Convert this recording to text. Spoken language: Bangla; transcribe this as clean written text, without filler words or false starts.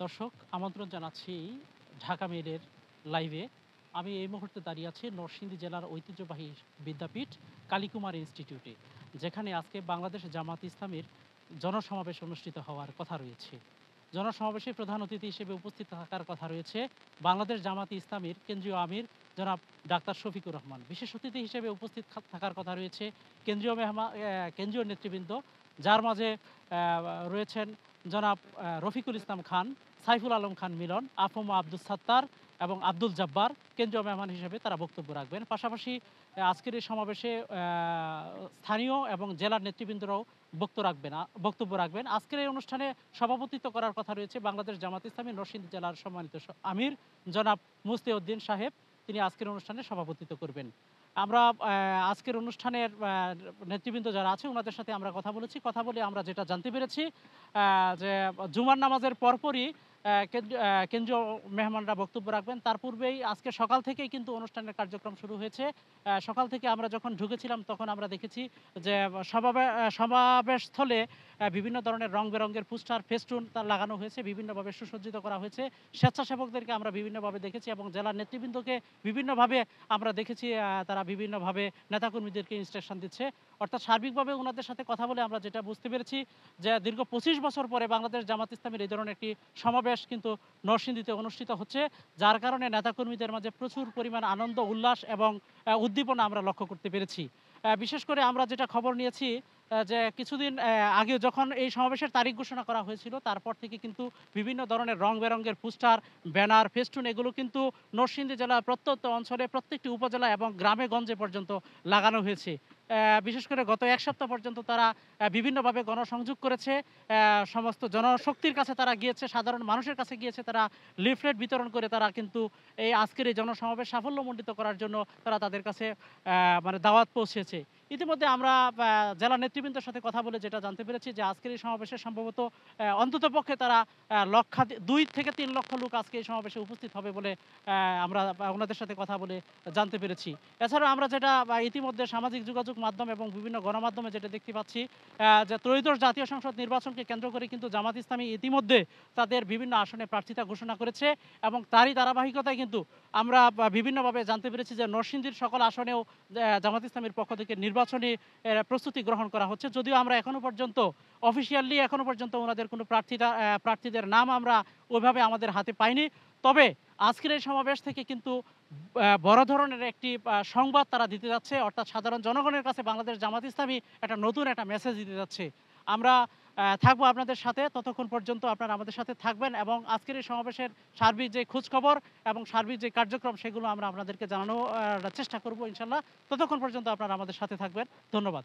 দর্শক আমন্ত্রণ জানাচ্ছি ঢাকা মেইলের লাইভে। আমি এই মুহূর্তে দাঁড়িয়ে আছি নরসিংদী জেলার ঐতিহ্যবাহী বিদ্যাপীঠ কালীকুমার ইনস্টিটিউটে, যেখানে আজকে বাংলাদেশ জামাত ইসলামীর জনসমাবেশ অনুষ্ঠিত হওয়ার কথা রয়েছে। জনসমাবেশে প্রধান অতিথি হিসেবে উপস্থিত থাকার কথা রয়েছে বাংলাদেশ জামাত ইসলামীর কেন্দ্রীয় আমির জনাব ডাক্তার শফিকুর রহমান। বিশেষ অতিথি হিসেবে উপস্থিত থাকার কথা রয়েছে কেন্দ্রীয় নেতৃবৃন্দ, যার মাঝে রয়েছেন জনাব রফিকুল ইসলাম খান, সাইফুল আলম খান মিলন, আফম আব্দুল সাত্তার এবং আব্দুল জব্বার কেন্দ্রীয় মেহমান হিসেবে তারা বক্তব্য রাখবেন। পাশাপাশি আজকের এই সমাবেশে স্থানীয় এবং জেলার নেতৃবৃন্দরাও বক্তব্য রাখবেন। আজকের এই অনুষ্ঠানে সভাপতিত্ব করার কথা রয়েছে বাংলাদেশ জামাত ইসলামী নরসিংদী জেলার সম্মানিত আমির জনাব মুস্তিউদ্দিন সাহেব। তিনি আজকের অনুষ্ঠানে সভাপতিত্ব করবেন। আমরা আজকের অনুষ্ঠানের নেতৃবৃন্দ যারা আছে ওনাদের সাথে আমরা কথা বলে আমরা যেটা জানতে পেরেছি যে জুমার নামাজের পরপরই কেন্দ্রীয় মেহমানরা বক্তব্য রাখবেন। তার পূর্বেই আজকে সকাল থেকেই কিন্তু অনুষ্ঠানের কার্যক্রম শুরু হয়েছে। সকাল থেকে আমরা যখন ঢুকেছিলাম তখন আমরা দেখেছি যে সমাবেশস্থলে বিভিন্ন ধরনের রং বেরঙের পোস্টার, ফেস্টুন তার লাগানো হয়েছে, বিভিন্নভাবে সুসজ্জিত করা হয়েছে। স্বেচ্ছাসেবকদেরকে আমরা বিভিন্নভাবে দেখেছি এবং জেলার নেতৃবৃন্দকে বিভিন্নভাবে আমরা দেখেছি তারা বিভিন্নভাবে নেতাকর্মীদেরকে ইনস্ট্রাকশন দিচ্ছে। অর্থাৎ সার্বিকভাবে ওনাদের সাথে কথা বলে আমরা যেটা বুঝতে পেরেছি যে দীর্ঘ ২৫ বছর পরে বাংলাদেশ জামাত ইসলামীর এই ধরনের একটি সমাবেশ কিন্তু নরসিংদীতে অনুষ্ঠিত হচ্ছে, যার কারণে নেতাকর্মীদের মাঝে প্রচুর পরিমাণ আনন্দ, উল্লাস এবং উদ্দীপনা আমরা লক্ষ্য করতে পেরেছি। বিশেষ করে আমরা যেটা খবর নিয়েছি যে কিছুদিন আগে যখন এই সমাবেশের তারিখ ঘোষণা করা হয়েছিল তারপর থেকে কিন্তু বিভিন্ন ধরনের রং বেরঙের পোস্টার, ব্যানার, ফেস্টুন এগুলো কিন্তু নরসিংদী জেলার প্রত্যন্ত অঞ্চলে প্রত্যেকটি উপজেলা এবং গ্রামে গঞ্জে পর্যন্ত লাগানো হয়েছে। বিশেষ করে গত এক সপ্তাহ পর্যন্ত তারা বিভিন্নভাবে গণসংযোগ করেছে, সমস্ত জনশক্তির কাছে তারা গিয়েছে, সাধারণ মানুষের কাছে গিয়েছে, তারা লিফলেট বিতরণ করে তারা কিন্তু এই আজকের এই জনসমাবেশ সাফল্যমণ্ডিত করার জন্য তারা তাদের কাছে মানে দাওয়াত পৌঁছেছে। ইতিমধ্যে আমরা জেলা নেতৃবৃন্দের সাথে কথা বলে যেটা জানতে পেরেছি যে আজকের এই সমাবেশে সম্ভবত অন্ততপক্ষে তারা ২ থেকে ৩ লক্ষ লোক আজকে এই সমাবেশে উপস্থিত হবে বলে আমরা ওনাদের সাথে কথা বলে জানতে পেরেছি। এছাড়াও আমরা যেটা ইতিমধ্যে সামাজিক যোগাযোগ মাধ্যম এবং বিভিন্ন গণমাধ্যমে যেটা দেখতে পাচ্ছি যে ত্রয়োদশ জাতীয় সংসদ নির্বাচনকে কেন্দ্র করে কিন্তু জামাত ইসলামী ইতিমধ্যে তাদের বিভিন্ন আসনে প্রার্থিতা ঘোষণা করেছে এবং তারই ধারাবাহিকতায় কিন্তু আমরা বিভিন্নভাবে জানতে পেরেছি যে নরসিংদীর সকল আসনেও জামাত ইসলামীর পক্ষ থেকে নির্বাচনী প্রস্তুতি গ্রহণ করা হচ্ছে। যদিও আমরা এখনো পর্যন্ত অফিসিয়ালি ওনাদের কোনো প্রার্থীদের নাম আমরা ওইভাবে আমাদের হাতে পাইনি। তবে আজকের এই সমাবেশ থেকে কিন্তু বড় ধরনের একটি সংবাদ তারা দিতে যাচ্ছে, অর্থাৎ সাধারণ জনগণের কাছে বাংলাদেশ জামাত ইসলামী একটা নতুন একটা মেসেজ দিতে যাচ্ছে। আমরা থাকবো আপনাদের সাথে, ততক্ষণ পর্যন্ত আপনারা আমাদের সাথে থাকবেন এবং আজকের এই সমাবেশের সার্বিক যে খোঁজখবর এবং সার্বিক যে কার্যক্রম সেগুলো আমরা আপনাদেরকে জানানোর চেষ্টা করব ইনশাল্লাহ। ততক্ষণ পর্যন্ত আপনারা আমাদের সাথে থাকবেন। ধন্যবাদ।